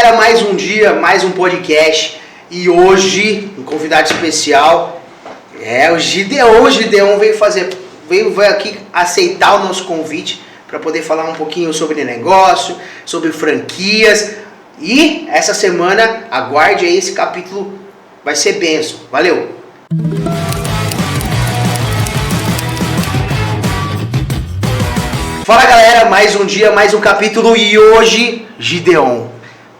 galera, mais um dia, mais um podcast e hoje um convidado especial é o Gideon. O Gideon veio aqui aceitar o nosso convite para poder falar um pouquinho sobre negócio, sobre franquias e essa semana aguarde aí, esse capítulo vai ser benção. Valeu! Fala galera, mais um dia, mais um capítulo e hoje, Gideon,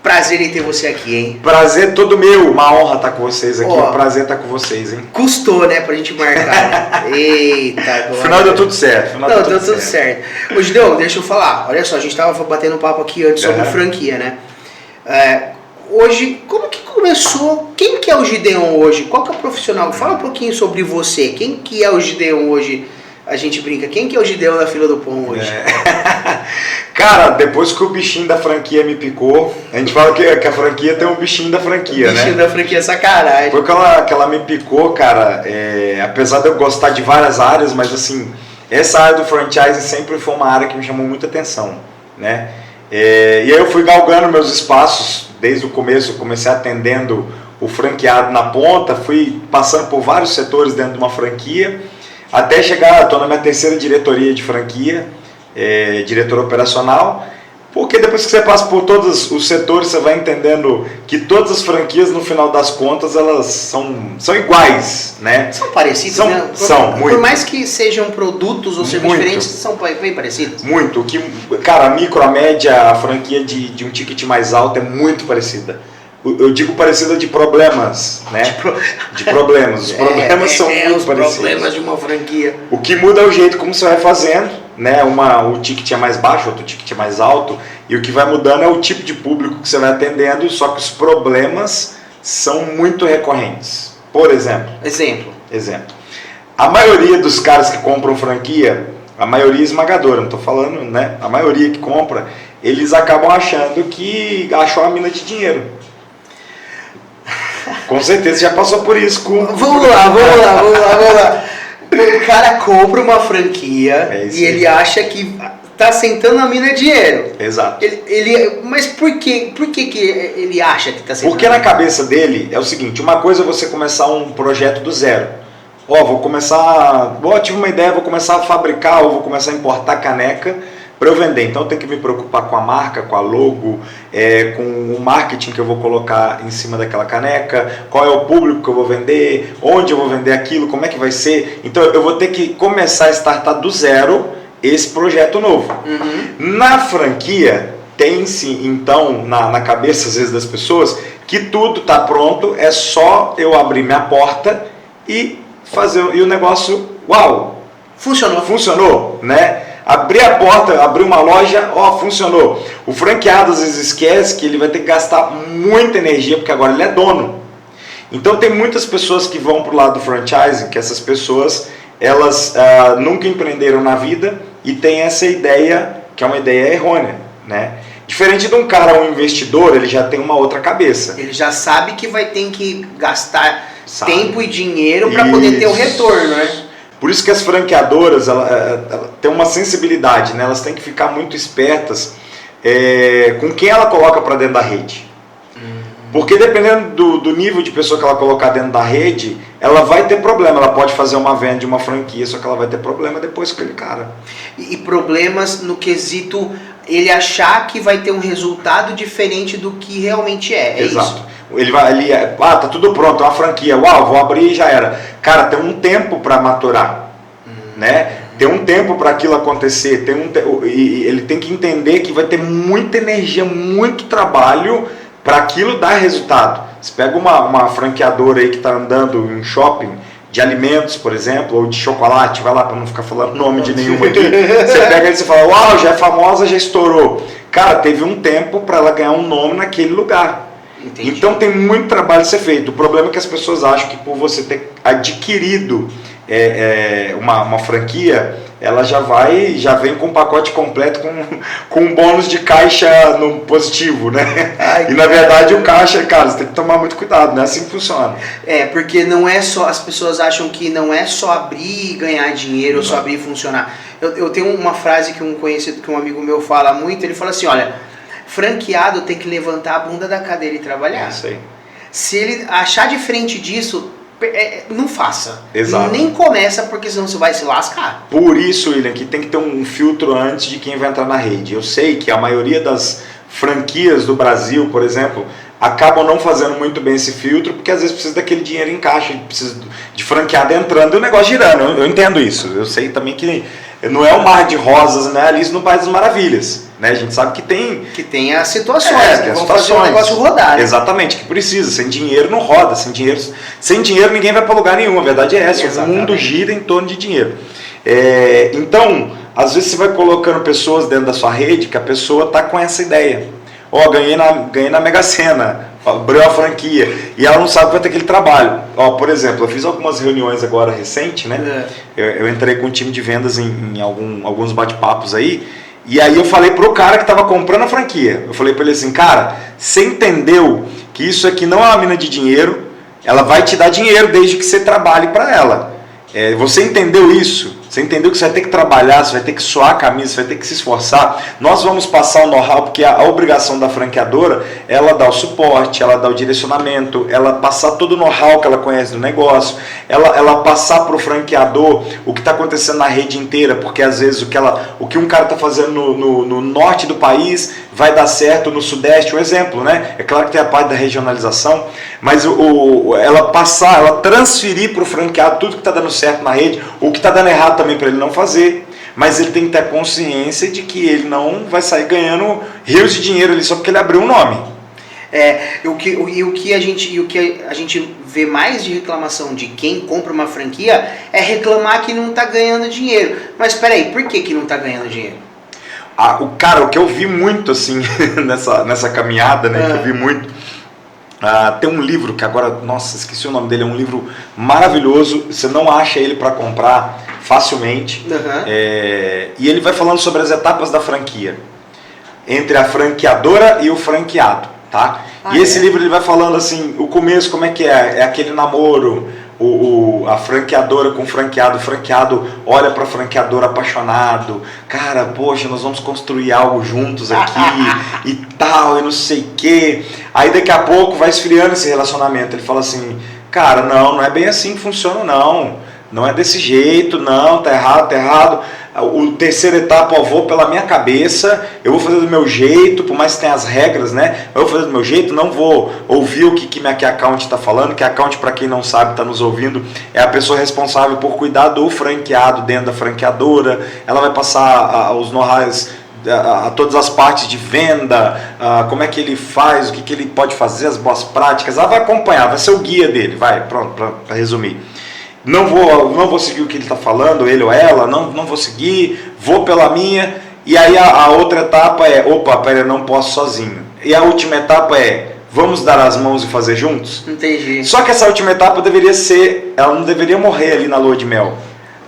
prazer em ter você aqui, hein? Prazer todo meu, uma honra estar com vocês aqui, um prazer estar com vocês, hein? Custou, né, pra gente marcar, né? Eita, no final deu tudo certo. Deu tudo certo. Ô Gideon, deixa eu falar, olha só, a gente tava batendo um papo aqui antes sobre franquia, né? Hoje, como que começou? Quem que é o Gideon hoje? Qual que é o profissional? Fala um pouquinho sobre você, quem que é o Gideon hoje? A gente brinca, quem que é o Gideon da fila do pão hoje? Cara, depois que o bichinho da franquia me picou, a gente fala que a franquia tem um bichinho da franquia, né? Bichinho da franquia é sacanagem. Foi que ela me picou, cara, apesar de eu gostar de várias áreas, mas assim, essa área do franchise sempre foi uma área que me chamou muita atenção, né? E aí eu fui galgando meus espaços desde o começo, eu comecei atendendo o franqueado na ponta, fui passando por vários setores dentro de uma franquia, até chegar, estou na minha terceira diretoria de franquia, diretor operacional, porque depois que você passa por todos os setores, você vai entendendo que todas as franquias, no final das contas, elas são iguais, né? São parecidas, né? Por mais que sejam produtos ou serviços diferentes, são bem parecidas. Muito. Cara, a micro, a média, a franquia de um ticket mais alto é muito parecida. Eu digo parecida de problemas, né? De problemas. Os problemas são muito parecidos. Os problemas de uma franquia. O que muda é o jeito como você vai fazendo, né? O ticket é mais baixo, outro ticket é mais alto. E o que vai mudando é o tipo de público que você vai atendendo, só que os problemas são muito recorrentes. Por exemplo. Exemplo. A maioria dos caras que compram franquia, a maioria esmagadora, não estou falando, né? A maioria que compra, eles acabam achando que achou a mina de dinheiro. Com certeza já passou por isso. Vamos lá. O cara compra uma franquia e ele acha que tá sentando a mina dinheiro. Exato. Mas por que ele acha que tá sentando? Porque na cabeça dele é o seguinte, uma coisa é você começar um projeto do zero. Tive uma ideia, vou começar a fabricar ou vou começar a importar caneca para eu vender. Então eu tenho que me preocupar com a marca, com a logo, com o marketing que eu vou colocar em cima daquela caneca, qual é o público que eu vou vender, onde eu vou vender aquilo, como é que vai ser. Então eu vou ter que começar a startar do zero esse projeto novo. Na franquia, tem-se então na cabeça às vezes das pessoas que tudo está pronto, é só eu abrir minha porta e fazer, e o negócio, uau! Funcionou, né? Abrir a porta, abrir uma loja, funcionou. O franqueado às vezes esquece que ele vai ter que gastar muita energia, porque agora ele é dono. Então tem muitas pessoas que vão para o lado do franchising, que essas pessoas, elas nunca empreenderam na vida e tem essa ideia, que é uma ideia errônea, né? Diferente de um cara, um investidor, ele já tem uma outra cabeça. Ele já sabe que vai ter que gastar tempo e dinheiro para poder ter o retorno, né? Por isso que as franqueadoras ela têm uma sensibilidade, né? Elas têm que ficar muito espertas com quem ela coloca para dentro da rede. Porque dependendo do nível de pessoa que ela colocar dentro da rede, ela vai ter problema. Ela pode fazer uma venda de uma franquia, só que ela vai ter problema depois com aquele cara. E problemas no quesito ele achar que vai ter um resultado diferente do que realmente é. Exato. Isso? Tá tudo pronto, é uma franquia, vou abrir e já era. Cara, tem um tempo para maturar, né? Tem um tempo para aquilo acontecer, e ele tem que entender que vai ter muita energia, muito trabalho para aquilo dar resultado. Você pega uma franqueadora aí que está andando em shopping, de alimentos, por exemplo, ou de chocolate, vai lá para não ficar falando nome de nenhuma aqui, você pega e você fala, já é famosa, já estourou. Cara, teve um tempo para ela ganhar um nome naquele lugar. Entendi. Então tem muito trabalho a ser feito. O problema é que as pessoas acham que por você ter adquirido uma franquia, ela já vem com um pacote completo com um bônus de caixa no positivo, né? E na verdade o caixa, cara, você tem que tomar muito cuidado, não é assim que funciona. Porque não é só, as pessoas acham que não é só abrir e ganhar dinheiro, ou só abrir e funcionar. Eu tenho uma frase que um conhecido, que um amigo meu fala muito, ele fala assim, olha, franqueado tem que levantar a bunda da cadeira e trabalhar. É isso aí. Se ele achar de frente disso, não faça. Exato. Nem começa, porque senão você vai se lascar. Por isso, William, que tem que ter um filtro antes de quem vai entrar na rede. Eu sei que a maioria das franquias do Brasil, por exemplo, acabam não fazendo muito bem esse filtro, porque às vezes precisa daquele dinheiro em caixa, precisa de franqueado entrando e o negócio girando. Eu entendo isso. Eu sei também que não é um mar de rosas, né? Alice no País das Maravilhas. Né? A gente sabe que tem... Que tem as situações, que vão fazer o negócio rodar. Né? Exatamente, que precisa. Sem dinheiro não roda. Sem dinheiro ninguém vai para lugar nenhum. A verdade é essa. Exatamente. O mundo gira em torno de dinheiro. Então, às vezes você vai colocando pessoas dentro da sua rede que a pessoa está com essa ideia. Ganhei na Mega Sena, abriu a franquia, e ela não sabe que vai ter aquele trabalho. Por exemplo, eu fiz algumas reuniões agora recente, né? Eu entrei com um time de vendas em alguns bate-papos aí, e aí eu falei pro cara que estava comprando a franquia, eu falei para ele assim, cara, você entendeu que isso aqui não é uma mina de dinheiro, ela vai te dar dinheiro desde que você trabalhe para ela. Você entendeu isso? Você entendeu que você vai ter que trabalhar, você vai ter que suar a camisa, você vai ter que se esforçar. Nós vamos passar o know-how, porque a obrigação da franqueadora, ela dá o suporte, ela dá o direcionamento, ela passar todo o know-how que ela conhece do negócio, ela passar para o franqueador o que está acontecendo na rede inteira, porque às vezes o que um cara está fazendo no norte do país vai dar certo no sudeste, um exemplo, né? É claro que tem a parte da regionalização, mas ela transferir para o franqueado tudo que está dando certo na rede, o que está dando errado também para ele não fazer, mas ele tem que ter consciência de que ele não vai sair ganhando rios de dinheiro ali só porque ele abriu um nome. O que a gente vê mais de reclamação de quem compra uma franquia é reclamar que não está ganhando dinheiro. Mas peraí, por que não está ganhando dinheiro? O que eu vi muito assim nessa caminhada, né, que eu vi muito, tem um livro que agora, nossa, esqueci o nome dele, é um livro maravilhoso, você não acha ele para comprar facilmente, e ele vai falando sobre as etapas da franquia, entre a franqueadora e o franqueado, tá? Esse livro ele vai falando assim, o começo como é que é aquele namoro, a franqueadora com o franqueado olha para a franqueadora apaixonado, cara, poxa, nós vamos construir algo juntos aqui e tal, e não sei o que. Aí daqui a pouco vai esfriando esse relacionamento, ele fala assim, cara, não é bem assim que funciona não é desse jeito, não, tá errado. O terceira etapa, eu vou pela minha cabeça, eu vou fazer do meu jeito, por mais que tenha as regras, né? Eu vou fazer do meu jeito, não vou ouvir o que minha key account está falando. Key account, para quem não sabe, está nos ouvindo, é a pessoa responsável por cuidar do franqueado dentro da franqueadora. Ela vai passar os know-hows a todas as partes de venda, como é que ele faz, o que ele pode fazer, as boas práticas. Ela vai acompanhar, vai ser o guia dele, pronto, para resumir. Não vou seguir o que ele está falando, ele ou ela, não vou seguir, vou pela minha. E aí a outra etapa é, eu não posso sozinho. E a última etapa é, vamos dar as mãos e fazer juntos? Entendi. Só que essa última etapa ela não deveria morrer ali na lua de mel.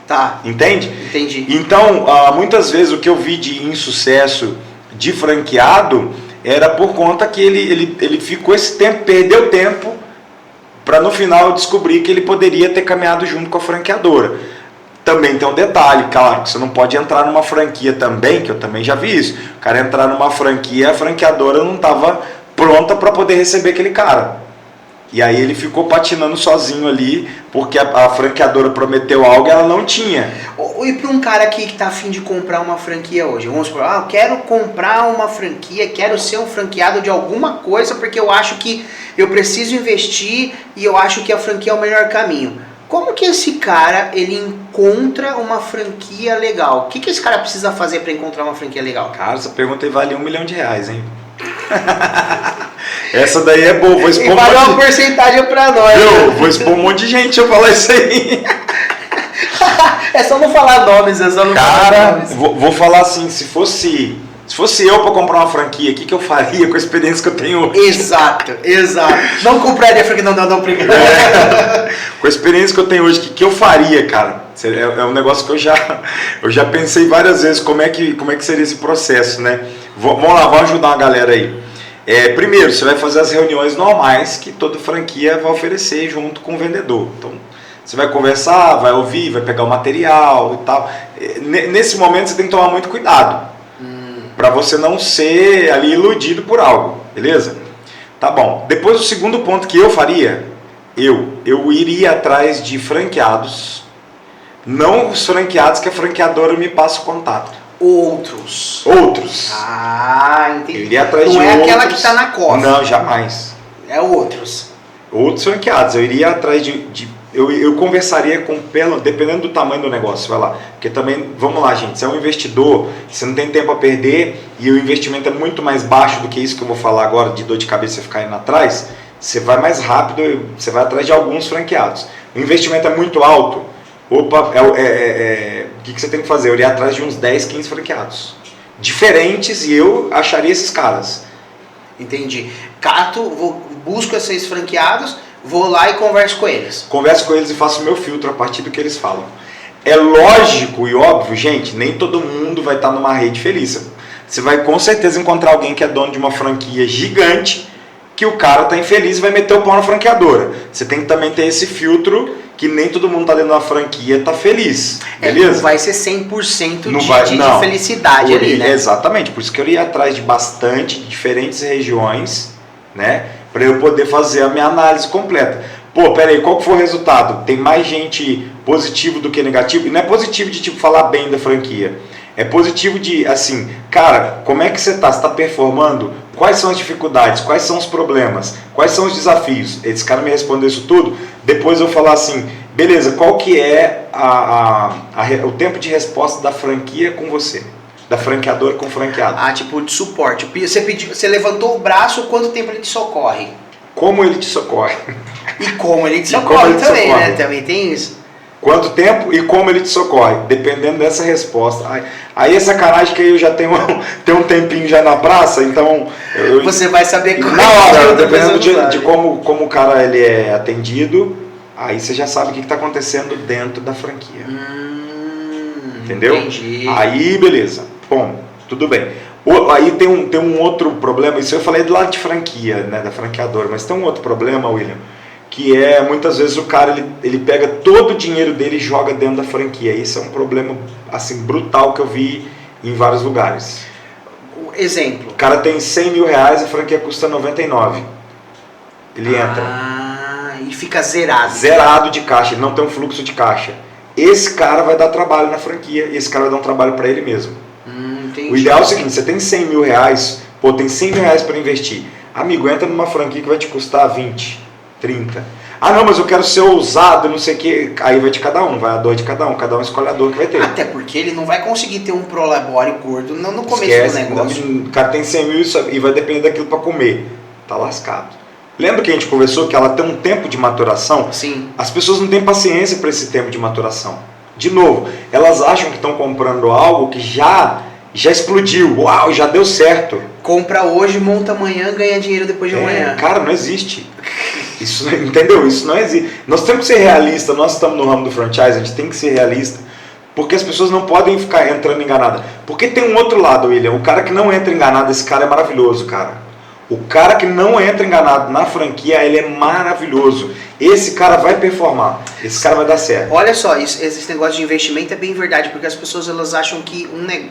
Tá. Entende? Entendi. Então, muitas vezes o que eu vi de insucesso de franqueado era por conta que ele ficou esse tempo, perdeu tempo, para no final descobrir que ele poderia ter caminhado junto com a franqueadora. Também tem um detalhe, claro, que você não pode entrar numa franquia também, que eu também já vi isso. O cara entrar numa franquia, a franqueadora não estava pronta para poder receber aquele cara. E aí ele ficou patinando sozinho ali, porque a franqueadora prometeu algo e ela não tinha. E para um cara aqui que está a fim de comprar uma franquia hoje, vamos supor, eu quero comprar uma franquia, quero ser um franqueado de alguma coisa, porque eu acho que eu preciso investir e eu acho que a franquia é o melhor caminho. Como que esse cara, ele encontra uma franquia legal? O que esse cara precisa fazer para encontrar uma franquia legal? Cara, essa pergunta aí vale R$1 milhão, hein? Essa daí é boa, vou expor uma porcentagem pra nós. Vou expor um monte de gente eu falar isso aí. É só não falar nomes, falar nomes. Vou falar assim, se fosse eu para comprar uma franquia, o que eu faria com a experiência que eu tenho hoje? Exato. Não compraria a franquia, não, com a experiência que eu tenho hoje, o que eu faria, cara? É um negócio que eu já pensei várias vezes, como é que seria esse processo, né? Vamos lá, vamos ajudar uma galera aí. Primeiro, você vai fazer as reuniões normais que toda franquia vai oferecer junto com o vendedor. Então, você vai conversar, vai ouvir, vai pegar o material e tal. Nesse momento, você tem que tomar muito cuidado para você não ser ali iludido por algo, beleza? Tá bom. Depois o segundo ponto que eu faria, eu iria atrás de franqueados, não os franqueados que a franqueadora me passa o contato. Outros. Ah, entendi. Eu iria atrás não de é outros. Aquela que tá na costa. Não, jamais. É outros. Outros franqueados. Eu iria atrás eu conversaria com, dependendo do tamanho do negócio, vai lá. Porque também, vamos lá, gente, você é um investidor, você não tem tempo a perder e o investimento é muito mais baixo do que isso que eu vou falar agora, de dor de cabeça ficar indo atrás, você vai mais rápido, você vai atrás de alguns franqueados. O investimento é muito alto, o que você tem que fazer? Eu iria atrás de uns 10, 15 franqueados. Diferentes, e eu acharia esses caras. Entendi. Busco esses franqueados, vou lá e converso com eles. Converso com eles e faço o meu filtro a partir do que eles falam. É lógico e óbvio, gente, nem todo mundo vai estar numa rede feliz. Você vai com certeza encontrar alguém que é dono de uma franquia gigante, que o cara está infeliz e vai meter o pau na franqueadora. Você tem que também ter esse filtro que nem todo mundo está dentro da franquia está feliz, beleza? Não vai ser 100% não de felicidade ali, né? Exatamente, por isso que eu ia atrás de bastante diferentes regiões, né? Para eu poder fazer a minha análise completa. Pô, peraí, qual que foi o resultado? Tem mais gente positivo do que negativo? E não é positivo de tipo falar bem da franquia. É positivo de, assim, cara, como é que você está? Você está performando? Quais são as dificuldades? Quais são os problemas? Quais são os desafios? Esse cara me respondeu isso tudo. Depois eu falar assim, beleza, qual que é o tempo de resposta da franquia com você? Da franqueadora com o franqueado. Ah, tipo de suporte. Você levantou o braço, quanto tempo ele te socorre? Como ele te socorre. E como ele te socorre também, né? Também tem isso. Quanto tempo e como ele te socorre, dependendo dessa resposta. Aí é sacanagem que eu já tenho um tempinho já na praça, então... Você vai saber como na hora, dependendo de como o cara ele é atendido, aí você já sabe o que está acontecendo dentro da franquia. Entendeu? Entendi. Aí, beleza. Bom, tudo bem. Aí tem um outro problema, isso eu falei do lado de franquia, né, da franqueadora, mas tem um outro problema, William, que é, muitas vezes o cara ele pega todo o dinheiro dele e joga dentro da franquia. Isso é um problema assim brutal que eu vi em vários lugares. Exemplo. O cara tem 100 mil reais e a franquia custa 99. Ele entra. E fica zerado. Zerado de caixa, ele não tem um fluxo de caixa. Esse cara vai dar trabalho na franquia e esse cara vai dar um trabalho para ele mesmo. Entendi. O ideal é o seguinte, você tem 100 mil reais, pô, tem 100 mil reais para investir. Amigo, entra numa franquia que vai te custar 20. 30. Ah não, mas eu quero ser ousado, não sei o que. Aí vai de cada um, vai a dor de cada um escolhe a dor que vai ter. Até porque ele não vai conseguir ter um prolabore gordo no começo Esquece, do negócio. O cara tem 100 mil e vai depender daquilo para comer. Tá lascado. Lembra que a gente conversou que ela tem um tempo de maturação? Sim. As pessoas não têm paciência para esse tempo de maturação. De novo, elas acham que estão comprando algo que já explodiu. Uau, já deu certo. Compra hoje, monta amanhã, ganha dinheiro depois de amanhã. Cara, não existe. Isso, entendeu? Isso não existe. Nós temos que ser realistas, nós estamos no ramo do franchise, a gente tem que ser realista, porque as pessoas não podem ficar entrando enganadas. Porque tem um outro lado, William, o cara que não entra enganado, esse cara é maravilhoso, cara. O cara que não entra enganado na franquia, ele é maravilhoso. Esse cara vai performar, esse cara vai dar certo. Olha só, esse negócio de investimento é bem verdade, porque as pessoas elas acham que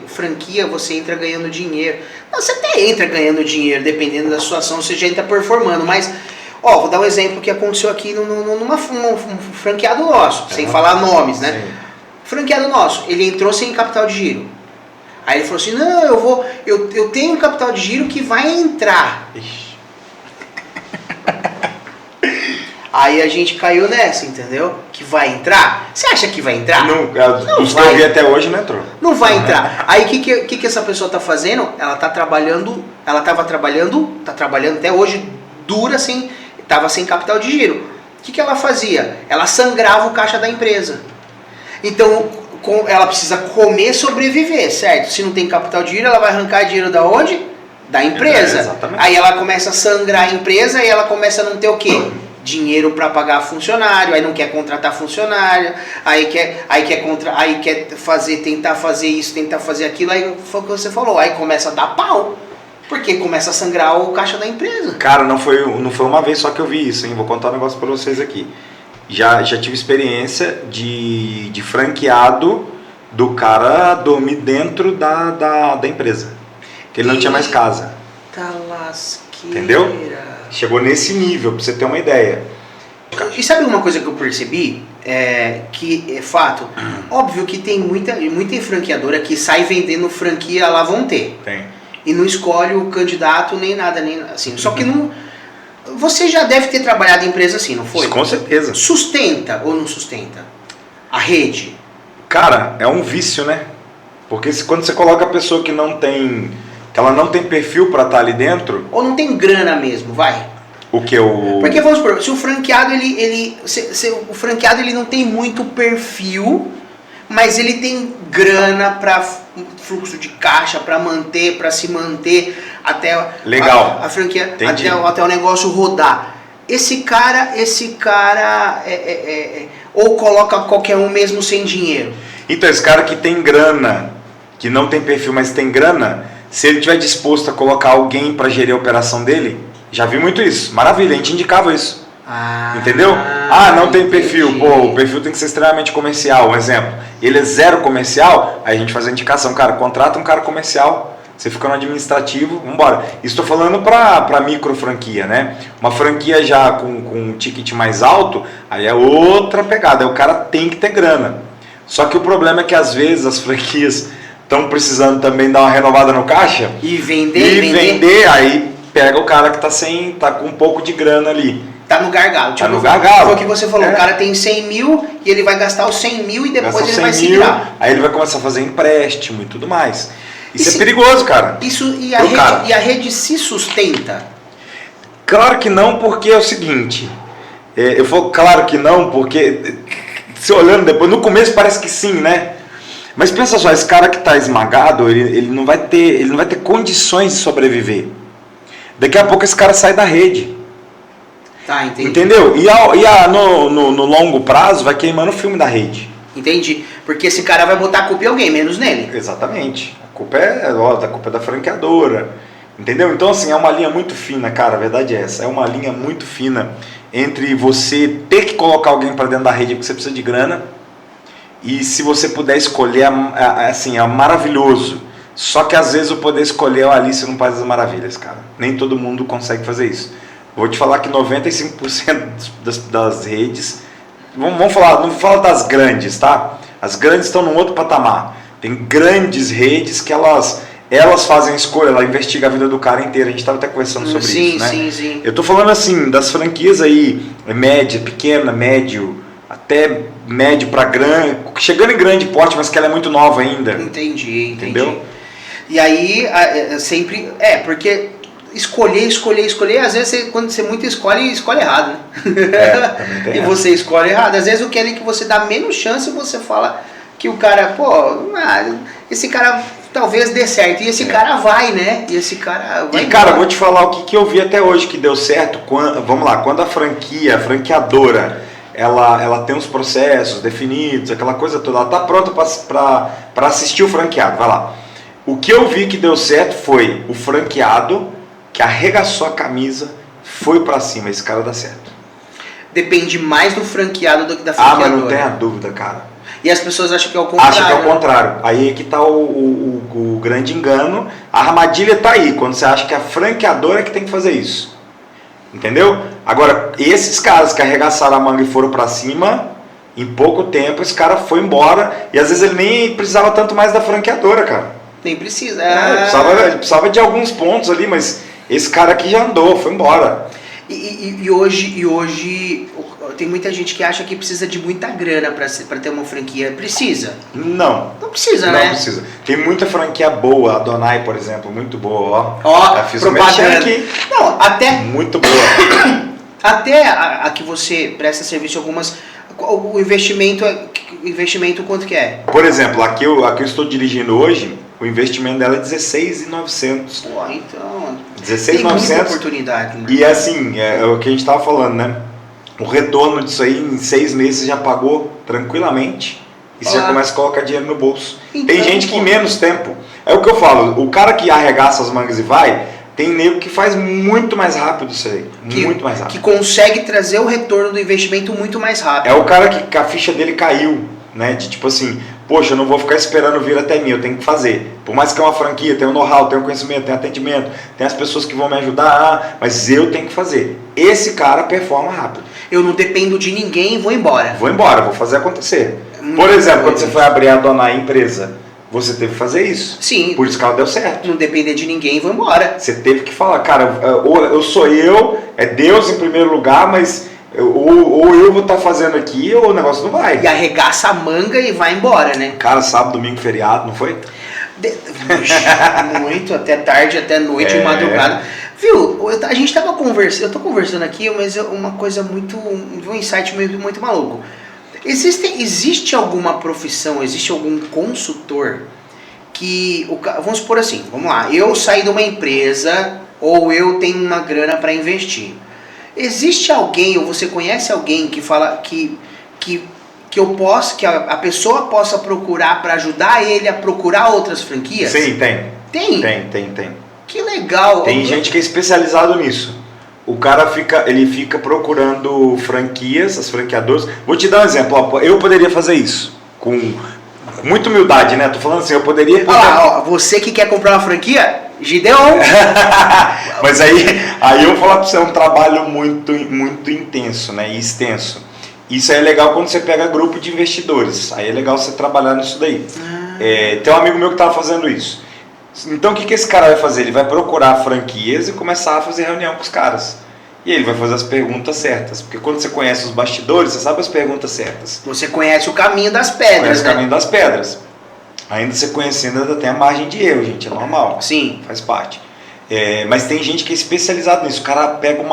franquia você entra ganhando dinheiro. Não, você até entra ganhando dinheiro, dependendo da situação, você já entra performando, mas... Ó, vou dar um exemplo que aconteceu aqui num franqueado nosso, sem falar nomes, né? Sim. Franqueado nosso, ele entrou sem capital de giro. Aí ele falou assim, não, eu tenho um capital de giro que vai entrar. Ixi. Aí a gente caiu nessa, entendeu? Que vai entrar. Você acha que vai entrar? Não os que eu vi até hoje não entrou. Não vai entrar. Aí o que essa pessoa tá fazendo? Ela tá trabalhando até hoje, dura assim, estava sem capital de giro. O que ela fazia? Ela sangrava o caixa da empresa. Então, ela precisa comer e sobreviver, certo? Se não tem capital de giro, ela vai arrancar dinheiro da onde? Da empresa. Exatamente. Aí ela começa a sangrar a empresa e ela começa a não ter o quê? Dinheiro para pagar funcionário, aí não quer contratar funcionário, aí quer tentar fazer isso, tentar fazer aquilo, aí foi o que você falou, aí começa a dar pau. Porque começa a sangrar o caixa da empresa. Cara, não foi uma vez só que eu vi isso, hein? Vou contar um negócio pra vocês aqui. Já tive experiência de franqueado do cara dormir dentro da empresa. que ele não tinha mais casa. Tá lasqueira. Entendeu? Chegou nesse nível, pra você ter uma ideia. E sabe uma coisa que eu percebi? Que é fato. Óbvio que tem muita franqueadora que sai vendendo franquia lá vão ter. Tem. E não escolhe o candidato nem nada, nem assim. Só que não. Você já deve ter trabalhado em empresa assim, não foi? Com certeza. Sustenta ou não sustenta? A rede? Cara, é um vício, né? Porque quando você coloca a pessoa que ela não tem perfil pra estar ali dentro. Ou não tem grana mesmo, vai? O que o. Porque vamos supor, se o franqueado o franqueado ele não tem muito perfil, mas ele tem grana para fluxo de caixa, para se manter até Legal. a franquia, Entendi. até o negócio rodar. Esse cara ou coloca qualquer um mesmo sem dinheiro. Então, esse cara que tem grana, que não tem perfil, mas tem grana, se ele estiver disposto a colocar alguém para gerir a operação dele, já vi muito isso. Maravilha, a gente indicava isso. Entendeu? Não tem perfil. Entendi. Pô, o perfil tem que ser extremamente comercial. Um exemplo, ele é zero comercial, aí a gente faz a indicação, cara, contrata um cara comercial, você fica no administrativo, vambora. Estou falando para micro franquia, né? Uma franquia já com um ticket mais alto, aí é outra pegada, aí o cara tem que ter grana. Só que o problema é que às vezes as franquias estão precisando também dar uma renovada no caixa E vender. Aí pega o cara que tá com um pouco de grana ali. Tá no gargalo. Tá no gargalo. Foi o que você falou, o cara tem 100 mil e ele vai gastar os 100 mil e depois ele vai se 100 mil, virar. aí ele vai começar a fazer empréstimo e tudo mais. Isso E é perigoso, cara. E a rede se sustenta? Claro que não, porque é o seguinte. Eu falo claro que não, porque se olhando depois, no começo parece que sim, né? Mas pensa só, esse cara que está esmagado, ele não vai ter condições de sobreviver. Daqui a pouco esse cara sai da rede. Tá, entendi. Entendeu? No longo prazo vai queimando o filme da rede. Entendi. Porque esse cara vai botar a culpa em alguém, menos nele. Exatamente. A culpa é da franqueadora. Entendeu? Então, assim, é uma linha muito fina, cara. A verdade é essa. É uma linha muito fina entre você ter que colocar alguém para dentro da rede porque você precisa de grana. E se você puder escolher, assim, é maravilhoso. Só que às vezes o poder escolher é o Alice no País das Maravilhas, cara. Nem todo mundo consegue fazer isso. Vou te falar que 95% das redes, não vou falar das grandes, tá? As grandes estão num outro patamar. Tem grandes redes que elas fazem a escolha, ela investiga a vida do cara inteiro. A gente estava até conversando sobre isso, né? Sim. Eu tô falando assim, das franquias aí, média, pequena, médio, até médio para grande, chegando em grande porte, mas que ela é muito nova ainda. Entendi. Entendeu? E aí, sempre... porque escolher, às vezes quando você muito escolhe errado, né? Também tem E você escolhe errado. Às vezes o que é que você dá menos chance, você fala que o cara, esse cara talvez dê certo. E esse cara vai, né? E esse cara vai. E cara, vou te falar o que eu vi até hoje que deu certo. Vamos lá, quando a franqueadora, ela tem os processos definidos, aquela coisa toda, ela tá pronta para assistir o franqueado, vai lá. O que eu vi que deu certo foi o franqueado que arregaçou a camisa, foi para cima, esse cara dá certo. Depende mais do franqueado do que da franqueadora. Mas não tenha dúvida, cara. E as pessoas acham que é o contrário. Acham que é o contrário. Aí é que tá o grande engano. A armadilha tá aí, quando você acha que a franqueadora é que tem que fazer isso. Entendeu? Agora, esses caras que arregaçaram a manga e foram para cima, em pouco tempo esse cara foi embora. E às vezes ele nem precisava tanto mais da franqueadora, cara. Nem precisa. Ele precisava de alguns pontos ali, mas esse cara aqui já andou, foi embora. E hoje tem muita gente que acha que precisa de muita grana para ter uma franquia. Precisa? Não precisa, né? Não precisa. Tem muita franquia boa, a Donai, por exemplo, muito boa. Ó, fiz propaganda aqui. Não, até... Muito boa. Até a que você presta serviço algumas... O investimento quanto que é? Por exemplo, a que eu estou dirigindo hoje, o investimento dela é R$16.900. Pô, então... 16.900. Tem muita oportunidade. Né? E assim, é o que a gente estava falando, né? O retorno disso aí em 6 meses você já pagou tranquilamente. E você já começa a colocar dinheiro no bolso. Então, tem gente que em menos tempo. É o que eu falo, o cara que arregaça as mangas e vai, tem nego que faz muito mais rápido isso aí. Muito mais rápido. Que consegue trazer o retorno do investimento muito mais rápido. É o cara que a ficha dele caiu, né? De tipo assim, poxa, eu não vou ficar esperando vir até mim, eu tenho que fazer. Por mais que é uma franquia, tem um know-how, tem um conhecimento, tem atendimento, tem as pessoas que vão me ajudar, mas eu tenho que fazer. Esse cara performa rápido. Eu não dependo de ninguém e vou embora. Vou embora, vou fazer acontecer. Por exemplo, quando você foi abrir a Donai empresa, você teve que fazer isso. Sim. Por isso que ela deu certo. Não depender de ninguém e vou embora. Você teve que falar, cara, ou eu sou eu, é Deus em primeiro lugar, mas ou eu vou estar fazendo aqui ou o negócio não vai. E arregaça a manga e vai embora, né? Cara, sábado, domingo, feriado, não foi? Muito, até tarde, até noite, madrugada. Viu, a gente tava conversando, eu tô conversando aqui, mas uma coisa muito, um insight muito maluco. Existe alguma profissão, existe algum consultor que, vamos supor assim, vamos lá, eu saí de uma empresa ou eu tenho uma grana para investir. Existe alguém, ou você conhece alguém que fala que eu posso, que a pessoa possa procurar para ajudar ele a procurar outras franquias? Sim, tem. Tem. Que legal. Tem gente que é especializado nisso. O cara fica procurando franquias, as franqueadoras. Vou te dar um exemplo. Ó, eu poderia fazer isso com muita humildade, né? Tô falando assim, eu poderia. Ó, você que quer comprar uma franquia, Gideon. Mas aí eu vou falar pra você, é um trabalho muito intenso, né? E extenso. Isso aí é legal quando você pega grupo de investidores. Aí é legal você trabalhar nisso daí. Tem um amigo meu que estava fazendo isso. Então o que esse cara vai fazer? Ele vai procurar franquias e começar a fazer reunião com os caras. E ele vai fazer as perguntas certas. Porque quando você conhece os bastidores, você sabe as perguntas certas. Você conhece o caminho das pedras, conhece, né? O caminho das pedras. Ainda você conhecendo, ainda tem a margem de erro, gente. É normal. Sim. Faz parte. Mas tem gente que é especializado nisso. O cara pega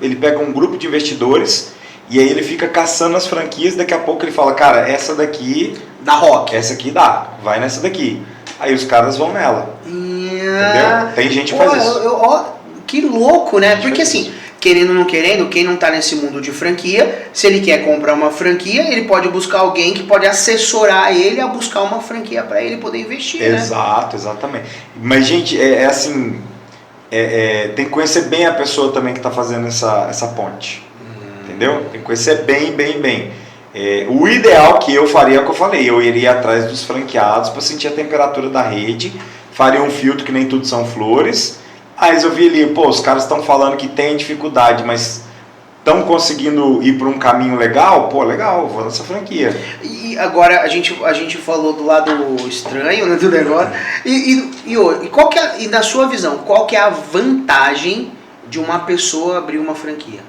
ele pega um grupo de investidores e aí ele fica caçando as franquias. Daqui a pouco ele fala, cara, essa daqui dá rock. Essa aqui dá. Vai nessa daqui. Aí os caras vão nela. Entendeu? Tem gente que faz isso. Que louco, né? Porque assim, querendo ou não querendo, quem não tá nesse mundo de franquia, se ele quer comprar uma franquia, ele pode buscar alguém que pode assessorar ele a buscar uma franquia para ele poder investir, Exato, né? Exatamente. Mas, gente, assim, tem que conhecer bem a pessoa também que tá fazendo essa ponte. Entendeu? Tem que conhecer bem. O ideal que eu faria é o que eu falei, eu iria atrás dos franqueados para sentir a temperatura da rede, faria um filtro que nem tudo são flores, aí eu vi ali, os caras estão falando que tem dificuldade, mas estão conseguindo ir para um caminho legal, legal, vou nessa franquia. E agora a gente falou do lado estranho, né, do negócio, e qual que é, e na sua visão, qual que é a vantagem de uma pessoa abrir uma franquia?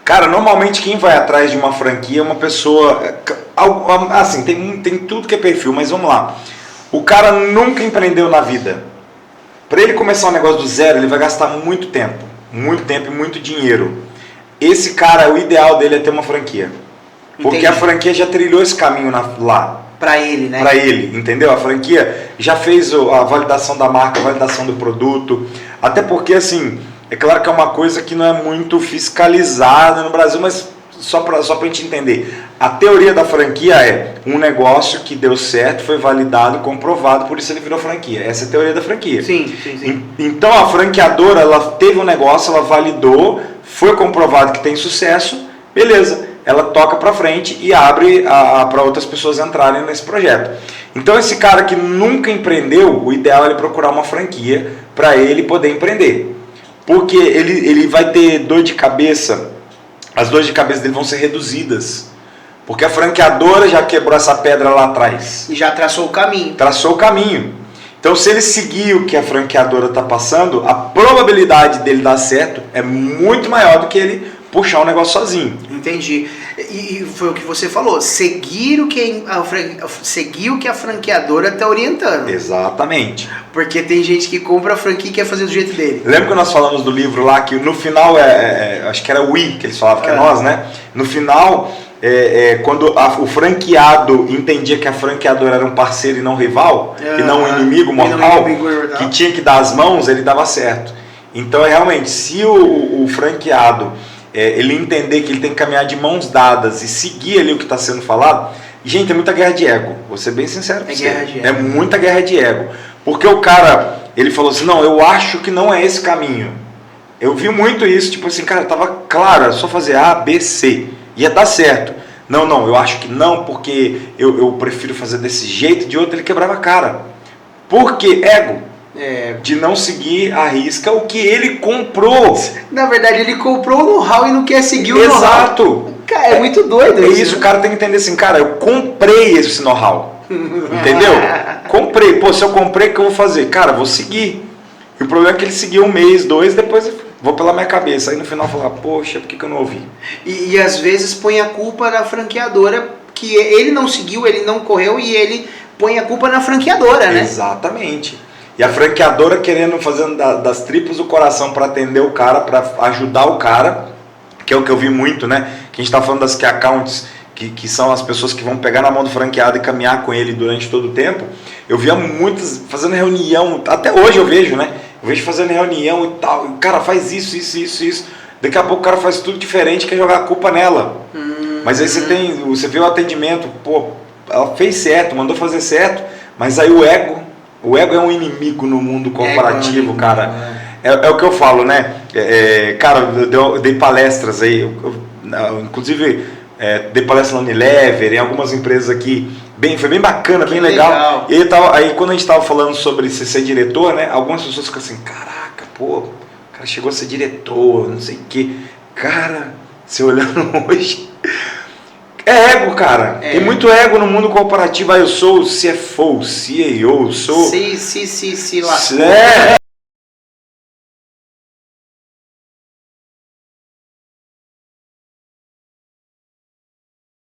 Cara, normalmente quem vai atrás de uma franquia é uma pessoa, assim, tem tudo que é perfil, mas vamos lá. O cara nunca empreendeu na vida. Para ele começar um negócio do zero, ele vai gastar muito tempo e muito dinheiro. Esse cara, o ideal dele é ter uma franquia. Porque Entendi. A franquia já trilhou esse caminho lá. Para ele, né? Para ele, entendeu? A franquia já fez a validação da marca, a validação do produto. Até porque, assim, é claro que é uma coisa que não é muito fiscalizada no Brasil, mas só para a gente entender. A teoria da franquia é um negócio que deu certo, foi validado, comprovado, por isso ele virou franquia. Essa é a teoria da franquia. Sim. Então a franqueadora, ela teve um negócio, ela validou, foi comprovado que tem sucesso, beleza. Ela toca para frente e abre para outras pessoas entrarem nesse projeto. Então esse cara que nunca empreendeu, o ideal é ele procurar uma franquia para ele poder empreender. Porque ele vai ter dor de cabeça, as dores de cabeça dele vão ser reduzidas. Porque a franqueadora já quebrou essa pedra lá atrás. E já traçou o caminho. Traçou o caminho. Então se ele seguir o que a franqueadora está passando, a probabilidade dele dar certo é muito maior do que ele puxar o negócio sozinho. Entendi. E foi o que você falou, seguir o que a franqueadora está orientando. Exatamente. Porque tem gente que compra a franquia e quer fazer do jeito dele. Lembra que nós falamos do livro lá, que no final, acho que era we, que eles falavam que é nós, né? No final, quando o franqueado entendia que a franqueadora era um parceiro e não rival, e não um inimigo mortal, que tinha que dar as mãos, ele dava certo. Então, realmente, se o franqueado... ele entender que ele tem que caminhar de mãos dadas e seguir ali o que está sendo falado. Gente, é muita guerra de ego, vou ser bem sincero com você. Guerra de ego. É muita guerra de ego. Porque o cara, ele falou assim, não, eu acho que não é esse caminho. Eu vi muito isso, tipo assim, cara, tava claro, era só fazer A, B, C, ia dar certo. Não, eu acho que não, porque eu prefiro fazer desse jeito, de outro ele quebrava a cara. Por quê? Ego. De não seguir à risca o que ele comprou. Na verdade, ele comprou o know-how e não quer seguir o know-how. Exato. Cara, é muito doido isso. Né? O cara tem que entender assim, cara, eu comprei esse know-how. Entendeu? Comprei. Pô, se eu comprei, o que eu vou fazer? Cara, vou seguir. E o problema é que ele seguiu 1 mês, 2, depois eu vou pela minha cabeça. Aí no final falar, poxa, por que eu não ouvi? E às vezes põe a culpa na franqueadora, que ele não seguiu, ele não correu e ele põe a culpa na franqueadora, né? Exatamente. E a franqueadora querendo, fazendo das tripas o coração para atender o cara, para ajudar o cara, que é o que eu vi muito, né? Que a gente tá falando das key accounts, que são as pessoas que vão pegar na mão do franqueado e caminhar com ele durante todo o tempo. Eu via muitas fazendo reunião, até hoje eu vejo, né? Eu vejo fazendo reunião e tal, e o cara faz isso. Daqui a pouco o cara faz tudo diferente, quer jogar a culpa nela. Mas aí você vê o atendimento, pô, ela fez certo, mandou fazer certo, mas aí o ego é um inimigo no mundo corporativo, cara. É o que eu falo, né? Cara, eu dei palestras aí, inclusive dei palestra na Unilever, em algumas empresas aqui, foi bem bacana, bem legal. E aí quando a gente tava falando sobre ser diretor, né? Algumas pessoas ficam assim, caraca, pô, o cara chegou a ser diretor, não sei o quê. Cara, se olhando hoje... É ego, cara. Tem muito ego no mundo corporativo. Eu sou o CFO, CEO, sou... Se lascou.